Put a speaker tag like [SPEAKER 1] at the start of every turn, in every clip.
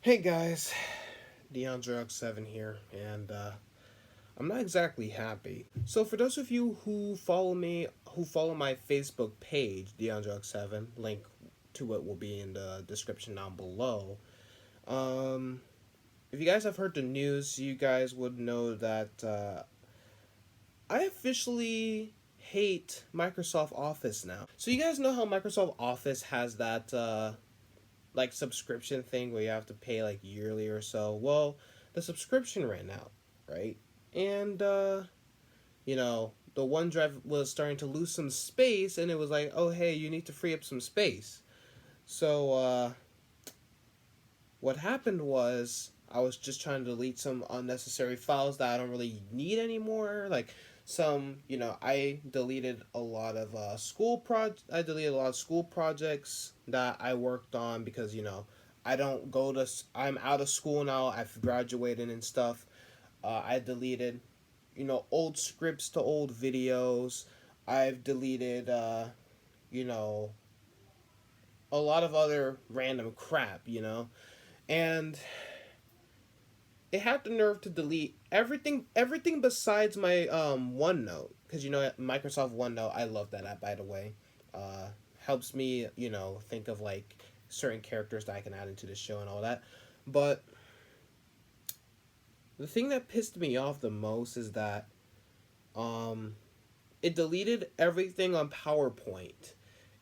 [SPEAKER 1] Hey guys, DeAndre7 here, and I'm not exactly happy. So for those of you who follow my Facebook page, DeAndre7, link to it will be in the description down below. Um, if you guys have heard the news, you guys would know that I officially hate Microsoft Office now. So you guys know how Microsoft Office has that like subscription thing where you have to pay like yearly or so. Well, the subscription ran out, right? And the OneDrive was starting to lose some space, and it was like, oh hey, you need to free up some space. So what happened was I was just trying to delete some unnecessary files that I don't really need anymore. Like I deleted a lot of I deleted a lot of school projects that I worked on because I don't go to. I'm out of school now. I've graduated and stuff. I deleted, old scripts to old videos. I've deleted, you know, a lot of other random crap, and it had the nerve to delete everything besides my OneNote, because Microsoft OneNote, I love that app, by the way. uh Helps me think of like certain characters that I can add into the show and all that. But the thing that pissed me off the most is that um it deleted everything on PowerPoint.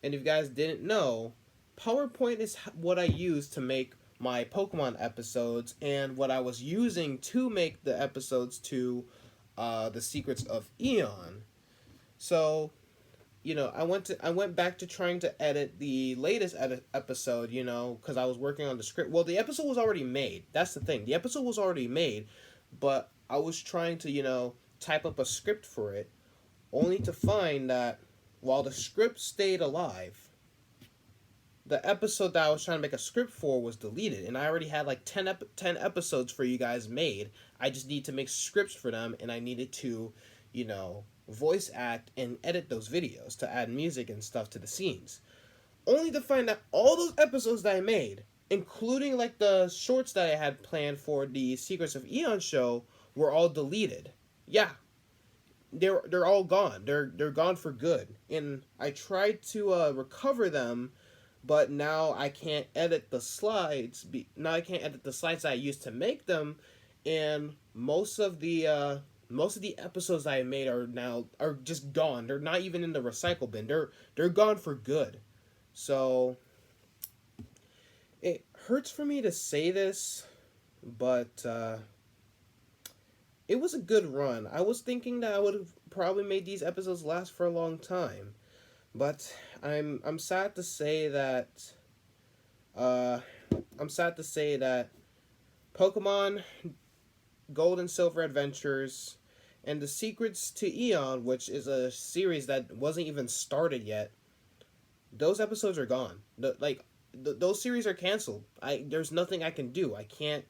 [SPEAKER 1] And if you guys didn't know, PowerPoint is what I use to make my Pokemon episodes, and what I was using to make the episodes to the Secrets of Eon. So, I went back to trying to edit the latest episode, because I was working on the script. Well, the episode was already made. That's the thing. The episode was already made, but I was trying to, type up a script for it, only to find that while the script stayed alive, the episode that I was trying to make a script for was deleted, and I already had like 10 episodes for you guys made. I just need to make scripts for them, and I needed to, voice act and edit those videos to add music and stuff to the scenes. Only to find that all those episodes that I made, including like the shorts that I had planned for the Secrets of Eon show, were all deleted. Yeah, they're all gone. They're gone for good. And I tried to recover them, but now I can't edit the slides. Now I can't edit the slides that I used to make them, and most of the episodes I made are just gone. They're not even in the recycle bin. They're gone for good. So it hurts for me to say this, but it was a good run. I was thinking that I would have probably made these episodes last for a long time, but I'm sad to say that uh, I'm sad to say that Pokemon Gold and Silver Adventures and the Secrets to Eon, which is a series that wasn't even started yet, those episodes are gone. Those series are canceled. There's nothing I can do. I can't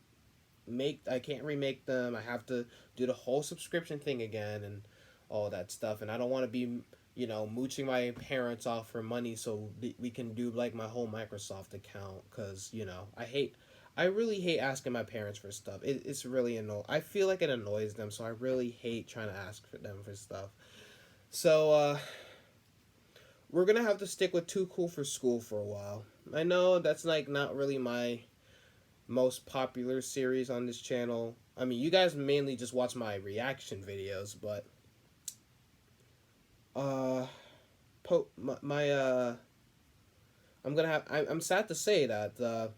[SPEAKER 1] remake them. I have to do the whole subscription thing again and all that stuff. And I don't want to be, mooching my parents off for money so we can do like my whole Microsoft account, because I really hate asking my parents for stuff. It's really annoying. I feel like it annoys them, so I really hate trying to ask for them for stuff. So we're gonna have to stick with Too Cool for School for a while. I know that's like not really my most popular series on this channel. I mean, you guys mainly just watch my reaction videos, but uh, my I'm sad to say that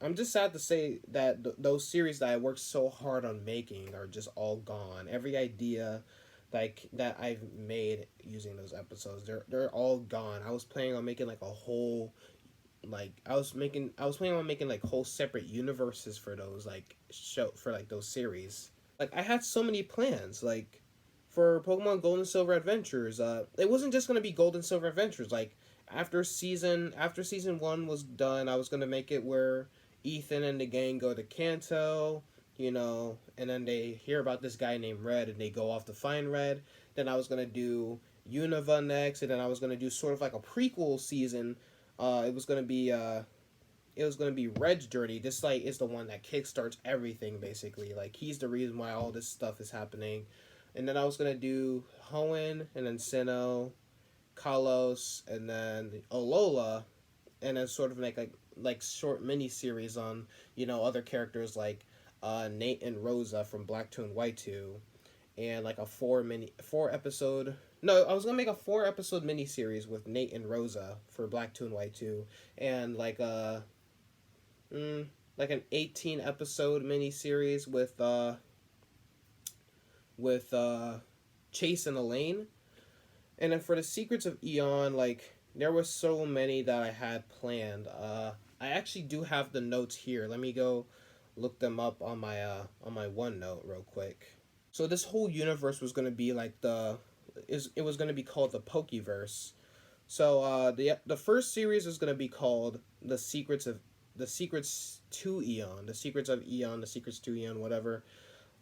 [SPEAKER 1] I'm just sad to say that those series that I worked so hard on making are just all gone. Every idea that I've made using those episodes, they're all gone. I was planning on making like a whole I was planning on making like whole separate universes for those those series. Like I had so many plans, like for Pokemon Gold and Silver Adventures. It wasn't just gonna be Gold and Silver Adventures. Like after season one was done, I was gonna make it where Ethan and the gang go to Kanto, and then they hear about this guy named Red, and they go off to find Red. Then I was gonna do Unova next, and then I was gonna do sort of like a prequel season. It was gonna be it was gonna be Red's journey. This like is the one that kickstarts everything basically. Like he's the reason why all this stuff is happening. And then I was gonna do Hoenn and then Sinnoh, Kalos, and then Alola, and then sort of make like short mini series on other characters like Nate and Rosa from Black 2 and White 2, and like a four episode. No, I was gonna make a 4 episode mini series with Nate and Rosa for Black 2 and White 2, and like an 18 episode mini series with Chase and Elaine. And then for the Secrets of Eon, like there were so many that I had planned. I actually do have the notes here. Let me go look them up on my OneNote real quick. So this whole universe was gonna be like it was gonna be called the Pokeverse. So the first series is gonna be called the Secrets to Eon, the Secrets of Eon, the Secrets to Eon, whatever.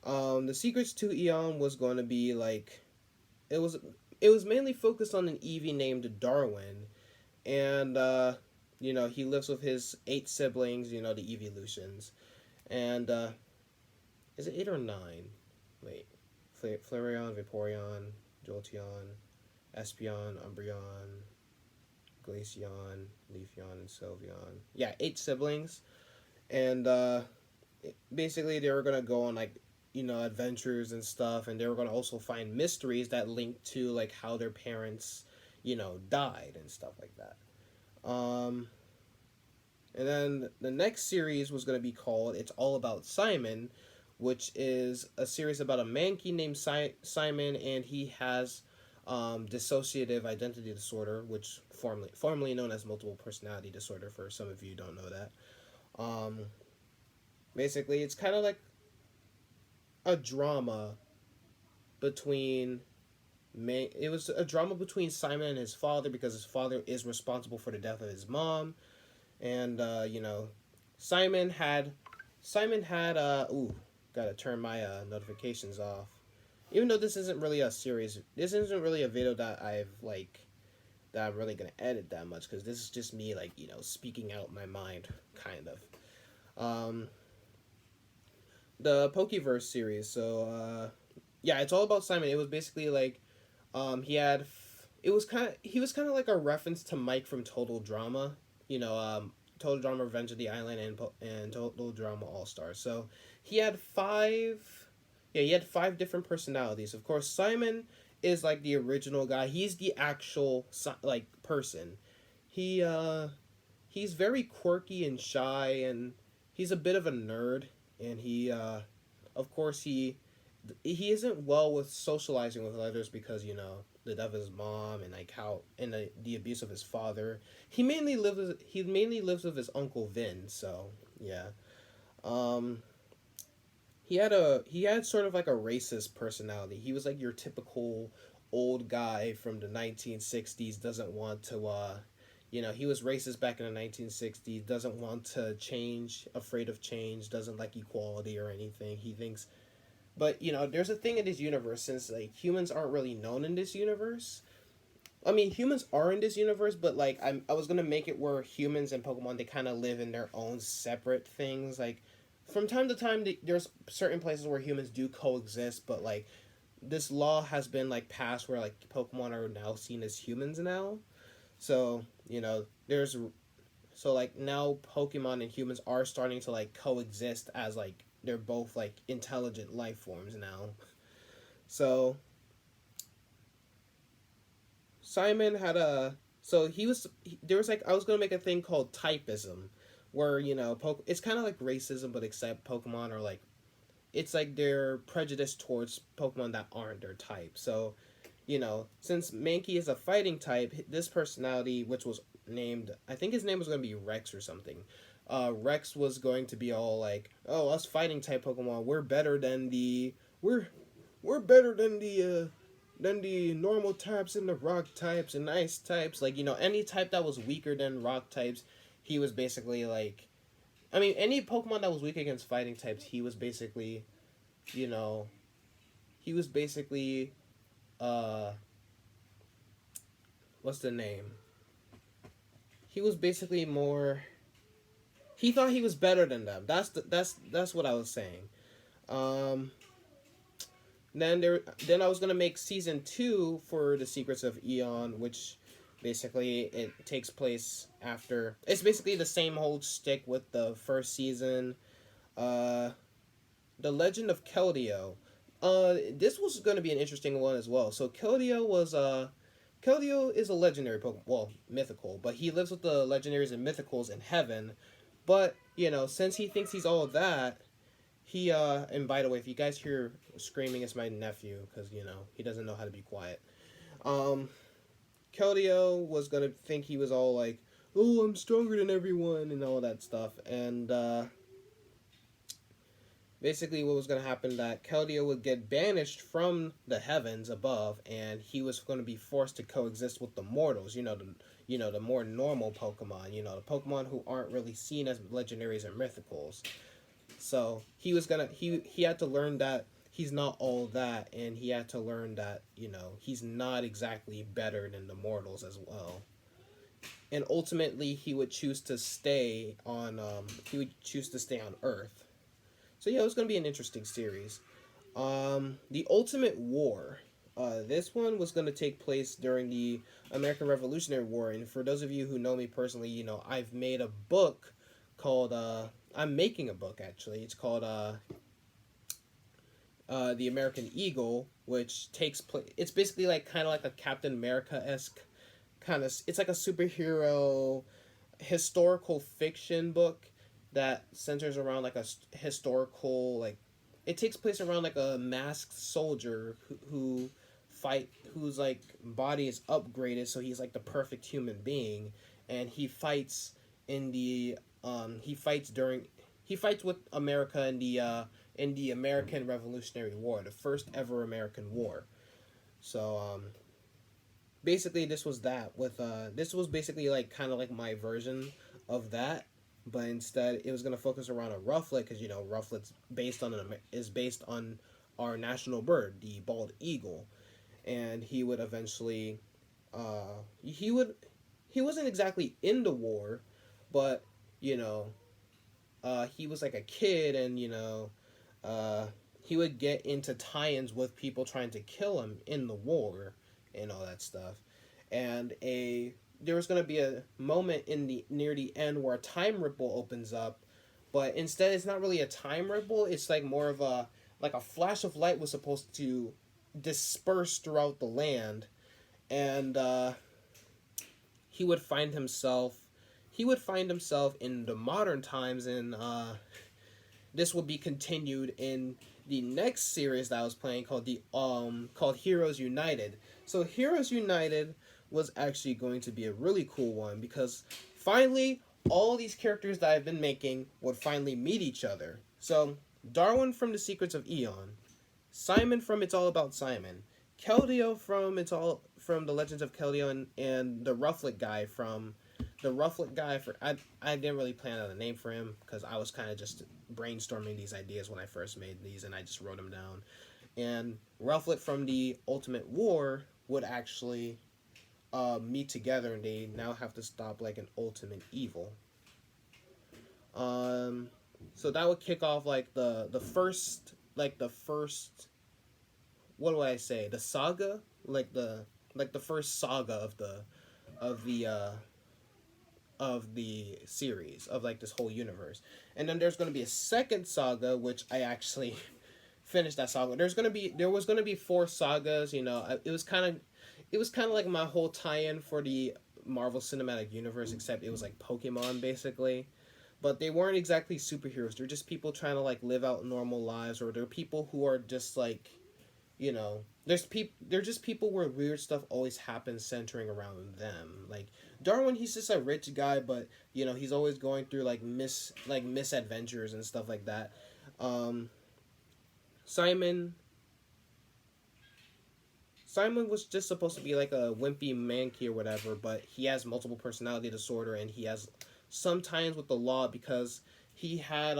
[SPEAKER 1] The Secrets to Eon was going to be like it was it was mainly focused on an Eevee named Darwin, and he lives with his 8 siblings, the Evolutions, and is it 8 or 9? Wait, Flareon, Vaporeon, Jolteon, Espeon, Umbreon, Glaceon, Leafeon, and Sylveon. Yeah, 8 siblings, and basically they were gonna go on like adventures and stuff, and they were gonna also find mysteries that link to like how their parents died and stuff like that. Um, and then the next series was gonna be called "It's All About Simon," which is a series about a Mankey named Simon, and he has dissociative identity disorder, which formerly known as multiple personality disorder. For some of you who don't know that. Um, Basically, it's kind of like a drama between it was a drama between Simon and his father because his father is responsible for the death of his mom, and Simon had ooh, gotta turn my notifications off. Even though this isn't really a series, this isn't really a video that I'm really gonna edit that much because this is just me like speaking out my mind kind of. Um, the Pokeverse series. So yeah, it's all about Simon. It was basically like he had he was kind of like a reference to Mike from Total Drama. Total Drama Revenge of the Island and Total Drama All Stars. So he had he had 5 different personalities. Of course, Simon is like the original guy. He's the actual like person. He he's very quirky and shy, and he's a bit of a nerd, and of course he isn't well with socializing with others because the death of his mom and like how and the abuse of his father. He mainly lives with his uncle Vin. So yeah, um, he had sort of like a racist personality. He was like your typical old guy from the 1960s. Doesn't want to he was racist back in the 1960s. Doesn't want to change. Afraid of change. Doesn't like equality or anything. He thinks but there's a thing in this universe since like humans aren't really known in this universe. I mean, humans are in this universe, but like I was gonna make it where humans and Pokemon they kind of live in their own separate things. Like from time to time, there's certain places where humans do coexist, but like this law has been like passed where like Pokemon are now seen as humans now. So there's so like now Pokemon and humans are starting to like coexist as like they're both like intelligent life forms now. So Simon had a so there was like I was gonna make a thing called typism, where it's kind of like racism but except Pokemon are like it's like they're prejudiced towards Pokemon that aren't their type. So since Mankey is a fighting type, this personality, which was named, I think his name was going to be Rex or something. Rex was going to be all like, "Oh, us fighting type Pokemon, we're better than we're better than the normal types and the rock types and ice types. Like any type that was weaker than rock types, he was basically like, I mean, any Pokemon that was weak against fighting types, you know, he was basically uh what's the name? He was basically more he thought he was better than them. That's what I was saying. Um, then I was gonna make season two for the Secrets of Eon, which basically it takes place after. It's basically the same whole stick with the first season. Uh, the Legend of Keldeo. This was gonna be an interesting one as well. So Keldeo is a legendary Pokemon, well, mythical, but he lives with the legendaries and mythicals in heaven. But since he thinks he's all of that, and by the way, if you guys hear screaming, it's my nephew because he doesn't know how to be quiet. Um, Keldeo was gonna think he was all like, "Oh, I'm stronger than everyone" and all that stuff, and basically what was gonna happen that Keldeo would get banished from the heavens above, and he was gonna be forced to coexist with the mortals. The more normal Pokemon. The Pokemon who aren't really seen as legendaries or mythicals. So he had to learn that he's not all that, and he had to learn that he's not exactly better than the mortals as well. And ultimately, he would choose to stay on Earth. So yeah, it was gonna be an interesting series. The Ultimate War. This one was going to take place during the American Revolutionary War, and for those of you who know me personally, I've made a book called. I'm making a book actually. It's called The American Eagle, which takes place. It's basically like kind of like a Captain America esque kind of. It's like a superhero historical fiction book that centers around like a historical like. It takes place around like a masked soldier whose like body is upgraded, so he's like the perfect human being, and in the he fights with America in the American Revolutionary War, the first ever American war. So basically this was basically like kind of like my version of that, but instead it was going to focus around a rufflet because rufflet's based on our national bird, the bald eagle, and he would eventually he wasn't exactly in the war, but you know he was like a kid, and uh, he would get into tie-ins with people trying to kill him in the war and all that stuff. And there was going to be a moment in the near the end where a time ripple opens up, but instead it's not really a time ripple. It's like more of a flash of light was supposed to disperse throughout the land, and he would find himself in the modern times, and this will be continued in the next series that I was playing called Heroes United. So Heroes United was actually going to be a really cool one because finally all these characters that I've been making would finally meet each other. So Darwin from The Secrets of Eon, Simon from It's All About Simon, Keldeo from The Legends of Keldeo, and the Rufflet guy for I didn't really plan on a name for him because I was kind of just brainstorming these ideas when I first made these, and I just wrote them down. And Rufflet from the Ultimate War would actually meet together, and they now have to stop like an ultimate evil. So that would kick off like the first what do I say, the saga, like the first saga of the uh of the series of like this whole universe. And then there's going to be a second saga, which I actually finished that saga. There was going to be four sagas. It was kind of like my whole tie-in for the Marvel Cinematic Universe, except it was like Pokemon basically. But they weren't exactly superheroes. They're just people trying to like live out normal lives, or they're people who are just like, they're just people where weird stuff always happens centering around them. Like Darwin, he's just a rich guy, but he's always going through like misadventures and stuff like that. Um, Simon Simon was just supposed to be like a wimpy manky or whatever, but he has multiple personality disorder, and he has some tie-ins with the law because he has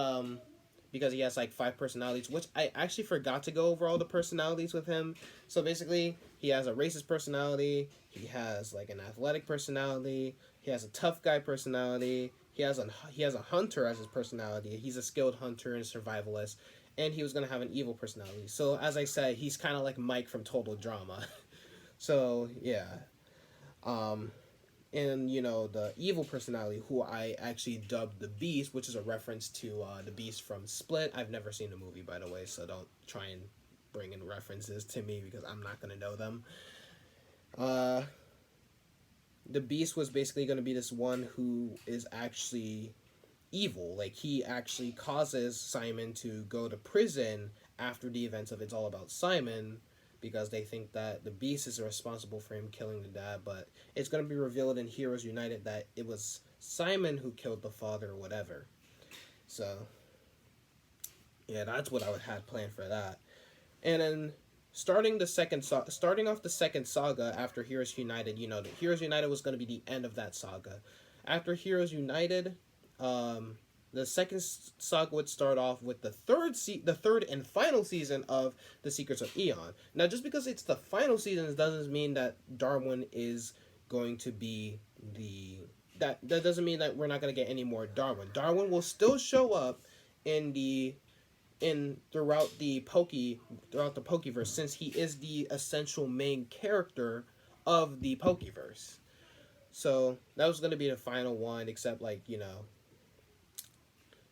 [SPEAKER 1] like five personalities, which I actually forgot to go over all the personalities with him. So basically, he has a racist personality, he has like an athletic personality, he has a tough guy personality, he has a hunter as his personality. He's a skilled hunter and survivalist, and he was gonna have an evil personality. So as I said, he's kind of like Mike from Total Drama. So yeah, um, and the evil personality, who I actually dubbed the Beast, which is a reference to the Beast from Split. I've never seen the movie, by the way, so don't try and bring in references to me because I'm not gonna know them. Uh, the Beast was basically gonna be this one who is actually evil. Like, he actually causes Simon to go to prison after the events of It's All About Simon, because they think that the Beast is responsible for him killing the dad. But it's going to be revealed in Heroes United that it was Simon who killed the father or whatever. So yeah, that's what I would have planned for that. And then starting off the second saga after Heroes United, the Heroes United was going to be the end of that saga. After Heroes United, the second saga would start off with the third and final season of The Secrets of Eon. Now, just because it's the final season doesn't mean that Darwin is going to be that doesn't mean that we're not going to get any more Darwin. Darwin will still show up in the in throughout the Pokeverse, since he is the essential main character of the Pokeverse. So that was going to be the final one, except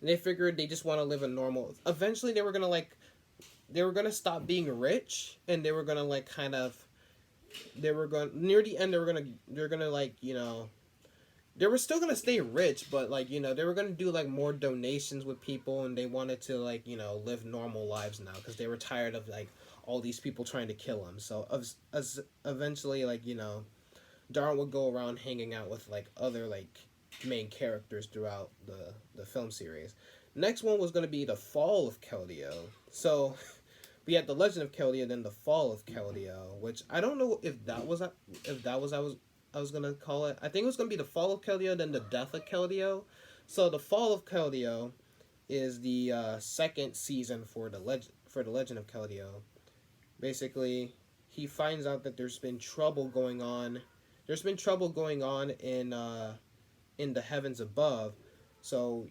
[SPEAKER 1] they figured they just want to live a normal. Eventually, they were gonna stop being rich, and they were gonna they were going near the end. They're gonna they were still gonna stay rich, but they were gonna do more donations with people, and they wanted to live normal lives now because they were tired of all these people trying to kill them. So as eventually Darwin would go around hanging out with other main characters throughout the film series. Next one was going to be the Fall of Keldeo. So we had the Legend of Keldeo, then the Fall of Keldeo, which I don't know if that was I was gonna call it. I think it was gonna be the Fall of Keldeo, then the Death of Keldeo. So the Fall of Keldeo is the second season for the Legend of Keldeo. Basically, he finds out that there's been trouble going on. There's been trouble going on in the heavens above. So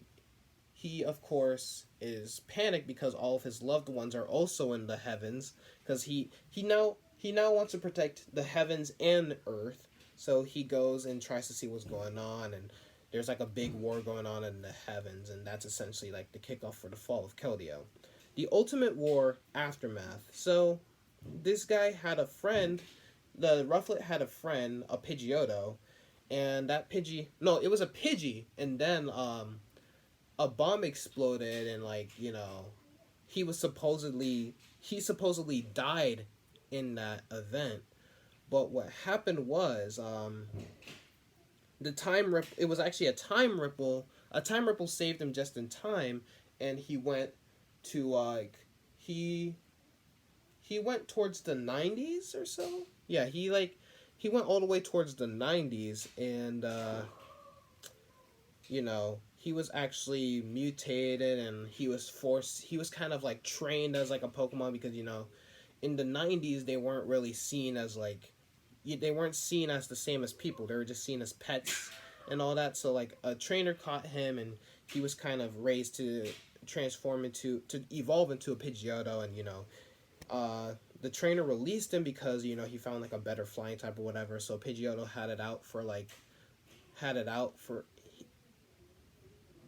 [SPEAKER 1] he, of course, is panicked because all of his loved ones are also in the heavens, because he now wants to protect the heavens and Earth. So he goes and tries to see what's going on, and there's a big war going on in the heavens, and that's essentially the kickoff for the Fall of Keldeo. The Ultimate War Aftermath. So this guy had a friend. The Rufflet had a friend, a Pidgeotto, and that Pidgey, no, it was a Pidgey, and then a bomb exploded, and he supposedly died in that event. But what happened was it was actually a time ripple. A time ripple saved him just in time, and he went to he went towards the 90s or so. Yeah, he went all the way towards the 90s, and he was actually mutated, and he was kind of trained as a Pokemon, because in the 90s they weren't really seen as they weren't seen as the same as people. They were just seen as pets and all that. So a trainer caught him, and he was kind of raised to evolve into a Pidgeotto, and the trainer released him because he found a better flying type or whatever. So Pidgeotto had it out for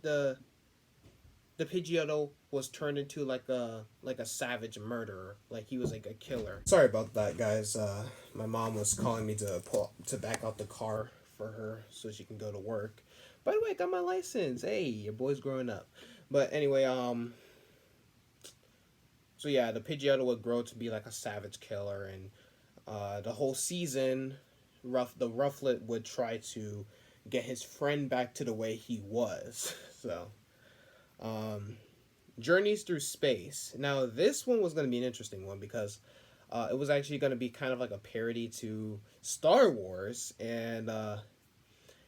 [SPEAKER 1] the Pidgeotto was turned into a savage murderer. He was a killer. Sorry about that, guys. My mom was calling me to back out the car for her so she can go to work. By the way, I got my license. Hey, your boy's growing up. But anyway, so yeah, the Pidgeotto would grow to be a savage killer, and the whole season, the Rufflet would try to get his friend back to the way he was. So, Journeys Through Space. Now, this one was going to be an interesting one because it was actually going to be kind of a parody to Star Wars, and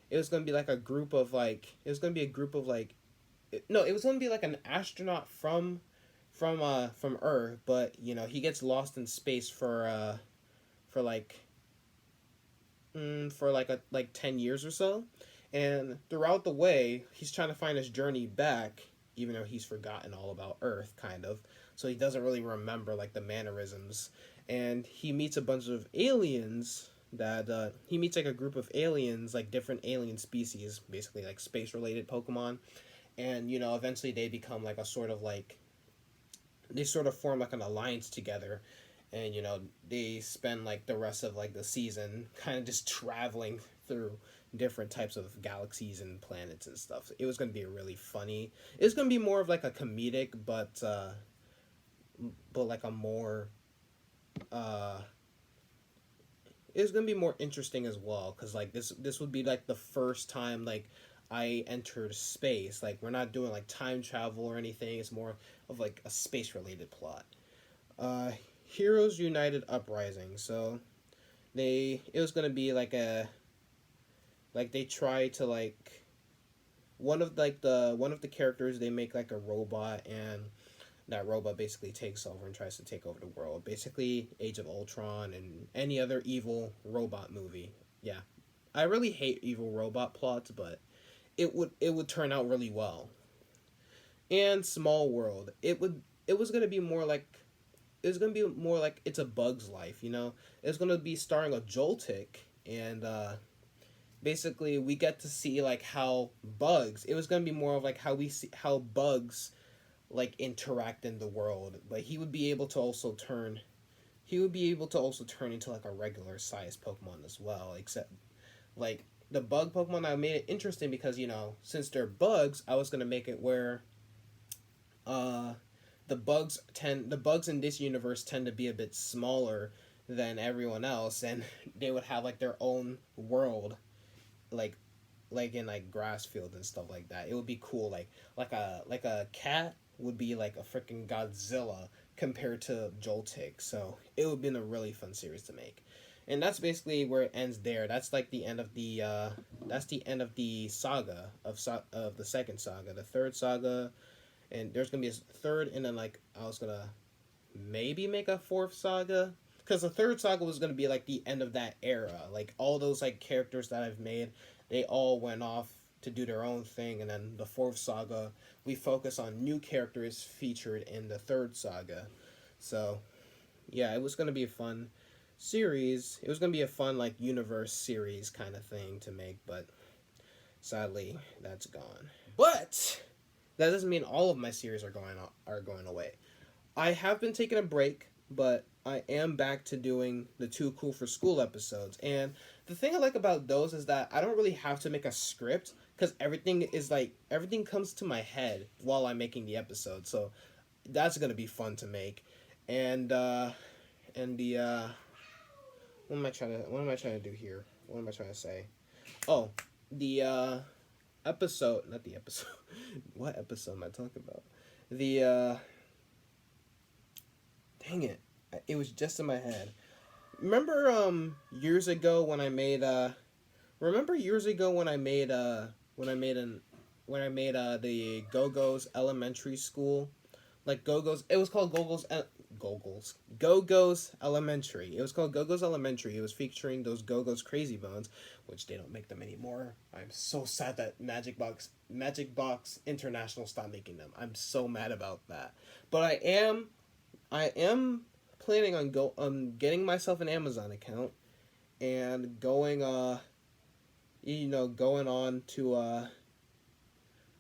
[SPEAKER 1] it was going to be a group of it was going to be a group of no, it was going to be an astronaut from Earth, but he gets lost in space for 10 years or so, And throughout the way, he's trying to find his journey back, even though he's forgotten all about Earth, kind of. So he doesn't really remember like the mannerisms. And he meets a bunch of aliens that he meets like a group of aliens, like different alien species, basically like space related Pokemon. And eventually they become like a sort of like they sort of form like an alliance together, and they spend like the rest of like the season kind of just traveling through different types of galaxies and planets and stuff. It was going to be really funny. It was going to be more of like a comedic, but like a more uh it's going to be more interesting as well, because like this would be like the first time like I entered space. Like we're not doing like time travel or anything. It's more of like a space related plot. uh Heroes United Uprising. So it was gonna be like a like they try to like one of the characters, they make like a robot, and that robot basically takes over and tries to take over the world. Basically Age of Ultron and any other evil robot movie. Yeah. I really hate evil robot plots, but it would turn out really well. And Small World. It was gonna be more like it's gonna be more like It's a Bug's Life. It's gonna be starring a Joltik, and basically we get to see like how bugs. It was gonna be more of like how we see how bugs like interact in the world, but he would be able to also turn into like a regular sized Pokemon as well. Except like the bug Pokemon, I made it interesting because since they're bugs, I was gonna make it where uh the bugs in this universe tend to be a bit smaller than everyone else, and they would have like their own world, like in like grass fields and stuff like that. It would be cool. Like a cat would be like a freaking Godzilla compared to Joltik. So it would have been a really fun series to make. And that's basically where it ends there. That's like the end of the saga of the second saga. The third saga, and there's gonna be a third, and then like I was gonna maybe make a fourth saga, because the third saga was going to be like the end of that era. Like all those like characters that I've made, they all went off to do their own thing, and then the fourth saga, we focus on new characters featured in the third saga. So yeah, it was going to be a fun series. It was going to be a fun like universe series kind of thing to make, but sadly that's gone. But that doesn't mean all of my series are going away. I have been taking a break, but I am back to doing the Too Cool for School episodes. And the thing I like about those is that I don't really have to make a script, because everything comes to my head while I'm making the episode. So that's gonna be fun to make. And the what am I trying to do here? What am I trying to say? Oh, the episode, not the episode. What episode am I talking about? The dang it. It was just in my head. Remember years ago when I made remember years ago when I made the Go-Go's elementary school? Like Go-Go's, it was called Go-Go's Elementary. It was called Go-Go's Elementary. It was featuring those Go-Go's Crazy Bones, which they don't make them anymore. I'm so sad that Magic Box International stopped making them. I'm so mad about that. But I am planning on getting myself an Amazon account, and going on to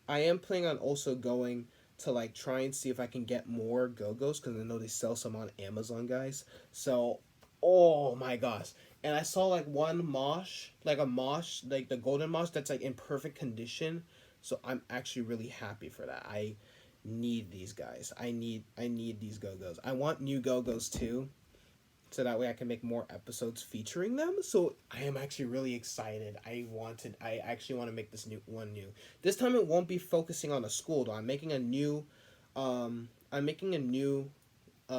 [SPEAKER 1] I am planning on also going to like try and see if I can get more Go-Go's, because I know they sell some on Amazon, guys. So, oh my gosh. And I saw like one Mosh, like the golden Mosh that's like in perfect condition. So I'm actually really happy for that. I need these guys. I need these Go-Go's. I want new Go-Go's too, so that way I can make more episodes featuring them. So I am actually really excited. I actually want to make this new one new. This time it won't be focusing on a school though. I'm making a new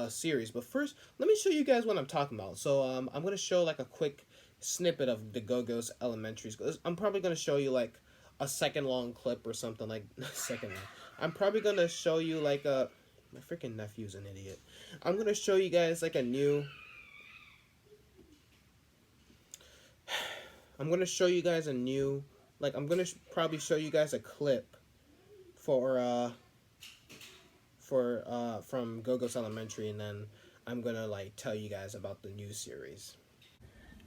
[SPEAKER 1] series. But first, let me show you guys what I'm talking about. So I'm gonna show like a quick snippet of the Go-Go's Elementary School. I'm probably gonna show you like a second long clip or something like second long. I'm probably gonna show you like a my freaking nephew's an idiot. I'm gonna show you guys like a new. I'm gonna show you guys a new like I'm gonna probably show you guys a clip for from Go-Go's Elementary, and then I'm gonna like tell you guys about the new series.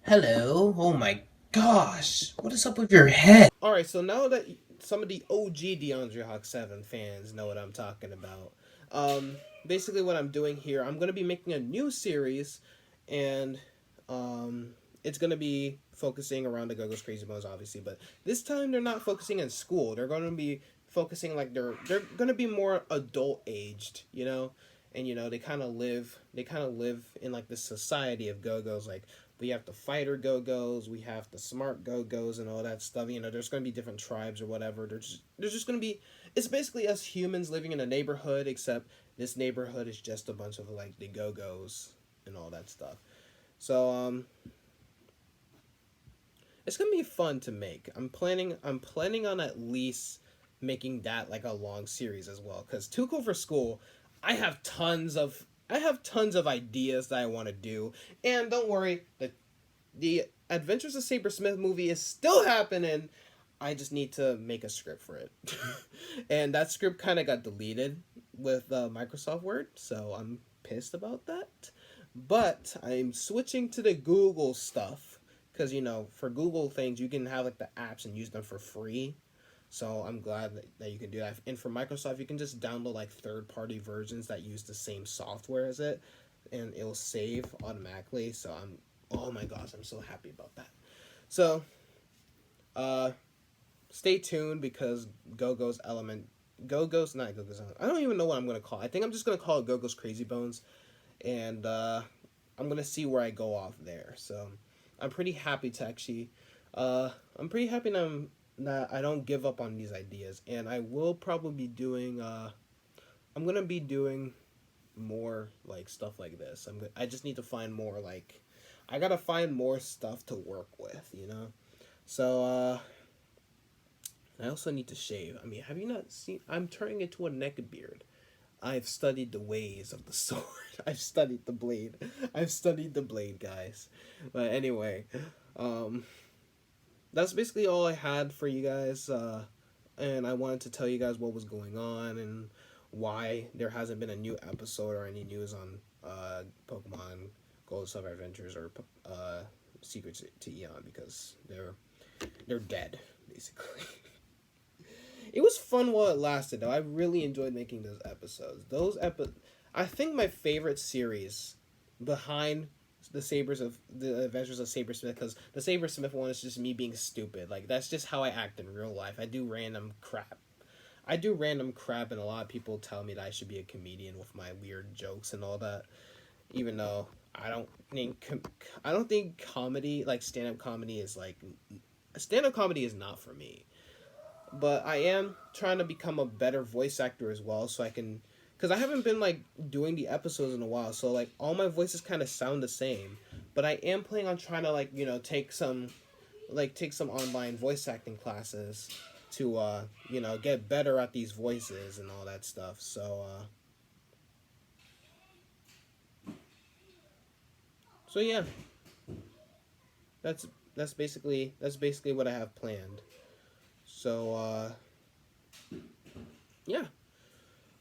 [SPEAKER 2] Hello. Oh my gosh. What is up with your head?
[SPEAKER 1] All right, so now that some of the OG DeAndre Hawk 7 fans know what I'm talking about, basically what I'm doing here, I'm gonna be making a new series, and um, it's gonna be focusing around the Go-Go's Crazy Bones, obviously, but this time they're not focusing on school. They're gonna be focusing like they're gonna be more adult aged, you know, and they kind of live in like this society of Go-Go's. Like we have the fighter Go-Go's, we have the smart Go-Go's, and all that stuff. You know, there's gonna be different tribes or whatever. There's just gonna be, it's basically us humans living in a neighborhood, except this neighborhood is just a bunch of like the Go-Go's and all that stuff. So it's gonna be fun to make. I'm planning on at least making that like a long series as well. Cause Too Cool for School, I have tons of ideas that I want to do. And don't worry, the Adventures of Saber Smith movie is still happening. I just need to make a script for it. And that script kind of got deleted with Microsoft Word, so I'm pissed about that. But I'm switching to the Google stuff because for Google things you can have like the apps and use them for free. So I'm glad that you can do that. And for Microsoft, you can just download like third-party versions that use the same software as it, and it'll save automatically. So oh my gosh, I'm so happy about that. So, uh, stay tuned because Go-Go's Element, Go-Go's not Go-Go's Element. I don't even know what I'm gonna call it. I think I'm just gonna call it Go-Go's Crazy Bones, and I'm gonna see where I go off there. So, I'm pretty happy to actually, I'm pretty happy that I don't give up on these ideas, and I will probably be doing. I'm gonna be doing more like stuff like this. I just need to find more like, I gotta find more stuff to work with, you know. So I also need to shave. I mean, have you not seen? I'm turning into a naked beard. I've studied the ways of the sword. I've studied the blade. I've studied the blade, guys. But anyway, um, that's basically all I had for you guys. And I wanted to tell you guys what was going on and why there hasn't been a new episode or any news on Pokemon Gold Silver Adventures or Secrets to Eon, because they're dead basically. It was fun while it lasted, though. I really enjoyed making those episodes. I think my favorite series behind the Adventures of Saber Smith, because the Saber Smith one is just me being stupid. Like that's just how I act in real life. I do random crap. And a lot of people tell me that I should be a comedian with my weird jokes and all that. Even though I don't think comedy, like stand up comedy is not for me. But I am trying to become a better voice actor as well, so I can, because I haven't been like doing the episodes in a while, so like all my voices kind of sound the same. But I am planning on trying to like take some online voice acting classes to get better at these voices and all that stuff. So yeah, that's basically what I have planned. So yeah.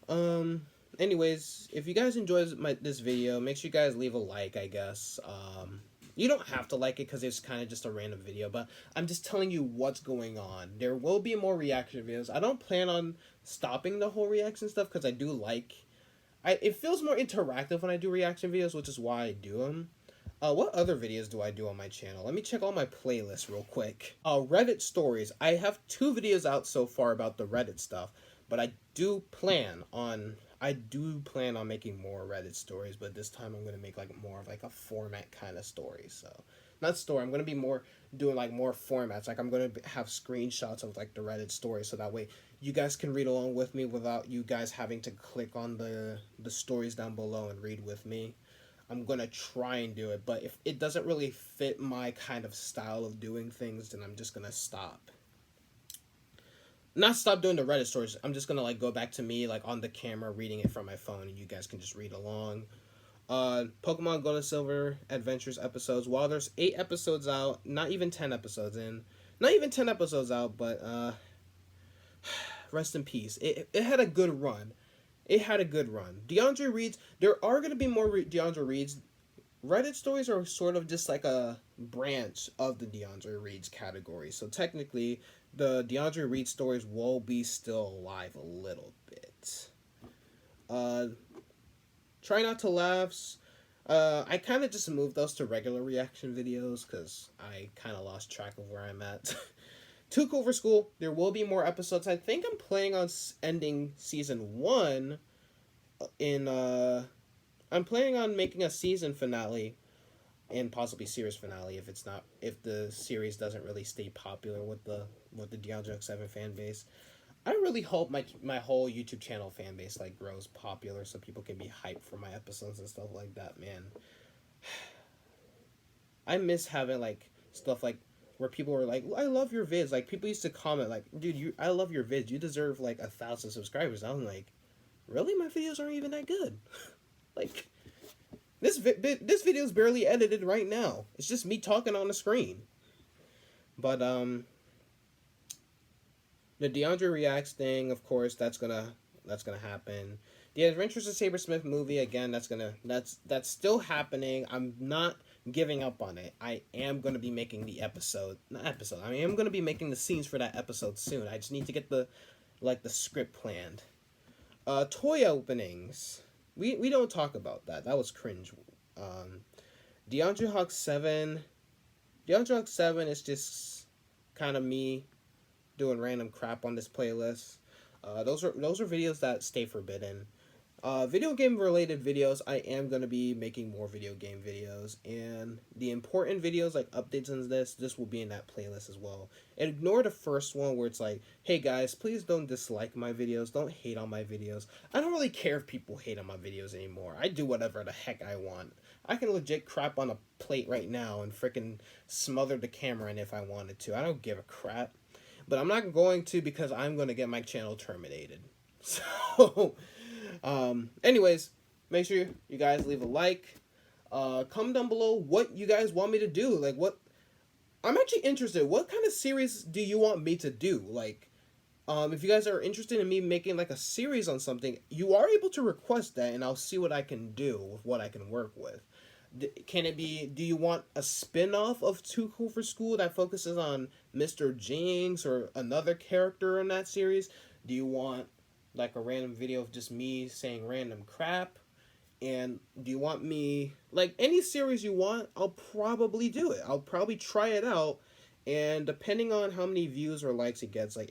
[SPEAKER 1] Um. Anyways, if you guys enjoyed this video, make sure you guys leave a like. I guess. You don't have to like it because it's kind of just a random video, but I'm just telling you what's going on. There will be more reaction videos. I don't plan on stopping the whole reaction stuff because I do like. It feels more interactive when I do reaction videos, which is why I do them. What other videos do I do on my channel? Let me check all my playlists real quick. Reddit stories. I have 2 videos out so far about the Reddit stuff, but I do plan on making more Reddit stories, but this time I'm gonna make like more of like a format kind of story. So, not story. I'm gonna be more doing like more formats. Like I'm gonna have screenshots of like the Reddit story, so that way you guys can read along with me without you guys having to click on the stories down below and read with me. I'm gonna try and do it, but if it doesn't really fit my kind of style of doing things, then I'm just gonna stop. Not stop doing the Reddit stories. I'm just gonna like go back to me like on the camera reading it from my phone, and you guys can just read along. Pokemon Gold and Silver Adventures episodes. While there's 8 episodes out, not even 10 episodes in, not even 10 episodes out, but rest in peace. It had a good run. It had a good run. DeAndre Reed's, there are going to be more DeAndre Reed's. Reddit stories are sort of just like a branch of the DeAndre Reed's category. So technically, the DeAndre Reed stories will be still alive a little bit. Uh, Try not to laughs. I kind of just moved those to regular reaction videos because I kind of lost track of where I'm at. Too Cool for School. There will be more episodes. I think I'm planning on ending season one in. I'm planning on making a season finale and possibly series finale if the series doesn't really stay popular with the DeAndre 7 fan base. I really hope my whole YouTube channel fan base like grows popular so people can be hyped for my episodes and stuff like that, man. I miss having like stuff like where people were like, "I love your vids." Like people used to comment like, "Dude, I love your vids. You deserve like 1,000 subscribers." I'm like, "Really? My videos aren't even that good." Like this video is barely edited right now. It's just me talking on the screen. But the DeAndre Reacts thing, of course, that's gonna happen. The Adventures of Saber Smith movie, again, that's still happening. I'm not giving up on it. I am gonna be making the episode, not episode. I am gonna be making the scenes for that episode soon. I just need to get the script planned. Toy openings. We don't talk about that. That was cringe. Um, DeAndre Hawk 7. DeAndre Hawk 7 is just kind of me doing random crap on this playlist. Those are videos that stay forbidden. Video game related videos, I am gonna be making more video game videos, and the important videos like updates on this will be in that playlist as well. And ignore the first one where it's like, hey guys, please don't dislike my videos, don't hate on my videos. I don't really care if people hate on my videos anymore. I do whatever the heck I want. I can legit crap on a plate right now and freaking smother the camera in if I wanted to. I don't give a crap. But I'm not going to because I'm going to get my channel terminated. So, anyways, make sure you guys leave a like. Comment down below what you guys want me to do. Like, what I'm actually interested. What kind of series do you want me to do? Like, if you guys are interested in me making like a series on something, you are able to request that, and I'll see what I can do with what I can work with. Can it be? Do you want a spin-off of Too Cool for School that focuses on Mr. Jinx or another character in that series? Do you want like a random video of just me saying random crap? And do you want me like any series you want? I'll probably do it. I'll probably try it out, and depending on how many views or likes it gets, like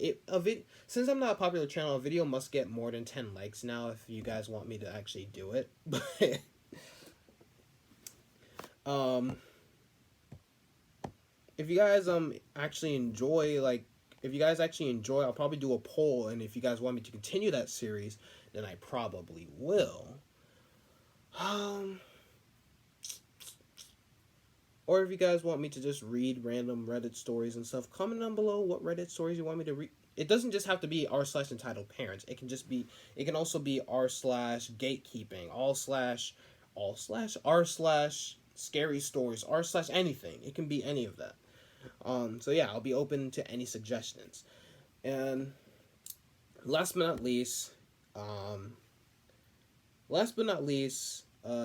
[SPEAKER 1] since I'm not a popular channel, a video must get more than 10 likes now if you guys want me to actually do it. But um if you guys actually enjoy like if you guys actually enjoy, I'll probably do a poll, and if you guys want me to continue that series, then I probably will. um or if you guys want me to just read random Reddit stories and stuff, comment down below what Reddit stories you want me to read. It doesn't just have to be r/entitled parents. It can also be r/gatekeeping, r/scary stories, r/anything. It can be any of that. So yeah, I'll be open to any suggestions. And last but not least, um,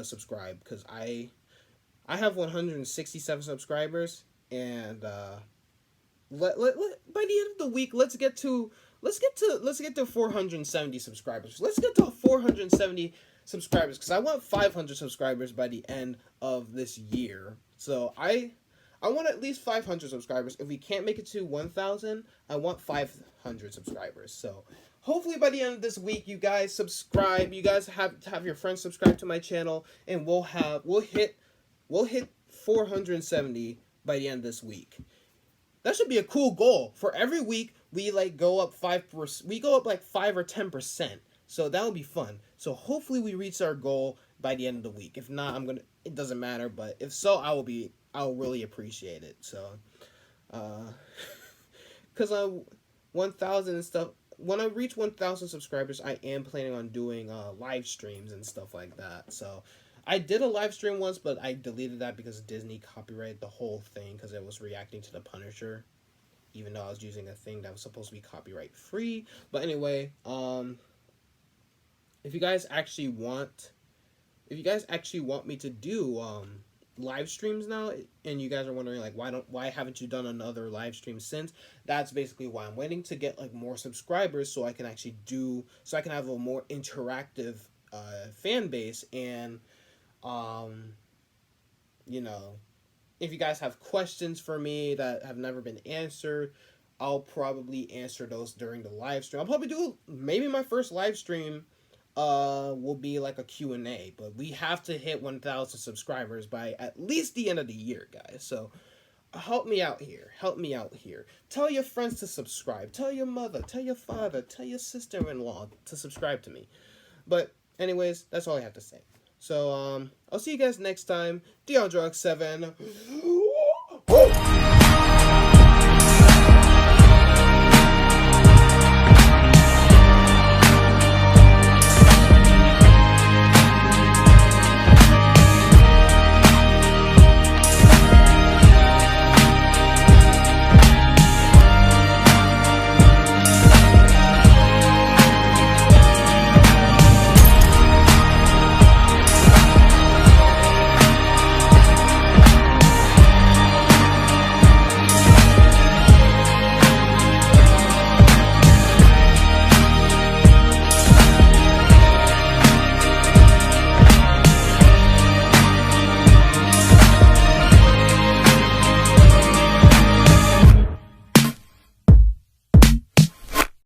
[SPEAKER 1] subscribe, because I have 167 subscribers, and by the end of the week, let's get to 470 subscribers. Let's get to 470 subscribers, because I want 500 subscribers by the end of this year. So I want at least 500 subscribers. If we can't make it to 1,000, I want 500 subscribers. So hopefully by the end of this week, you guys subscribe. You guys have your friends subscribe to my channel, and we'll hit 470 by the end of this week. That should be a cool goal. For every week, we like go up 5%. We go up like 5 or 10%. So that would be fun. So hopefully we reach our goal by the end of the week. If not, it doesn't matter. But if so, I'll really appreciate it. So, because 1,000 and stuff. When I reach 1,000 subscribers, I am planning on doing live streams and stuff like that. So, I did a live stream once, but I deleted that because Disney copyrighted the whole thing because it was reacting to the Punisher. even though I was using a thing that was supposed to be copyright free. But anyway, if you guys actually want me to do live streams now, and you guys are wondering like why haven't you done another live stream since, that's basically why I'm waiting to get like more subscribers so I can have a more interactive fan base. And um you know, if you guys have questions for me that have never been answered, I'll probably answer those during the live stream. I'll probably do maybe my first live stream will be like a Q&A, but we have to hit 1,000 subscribers by at least the end of the year, guys. So help me out here. Tell your friends to subscribe. Tell your mother, tell your father, tell your sister-in-law to subscribe to me. But anyways, that's all I have to say. So I'll see you guys next time. DeAndre7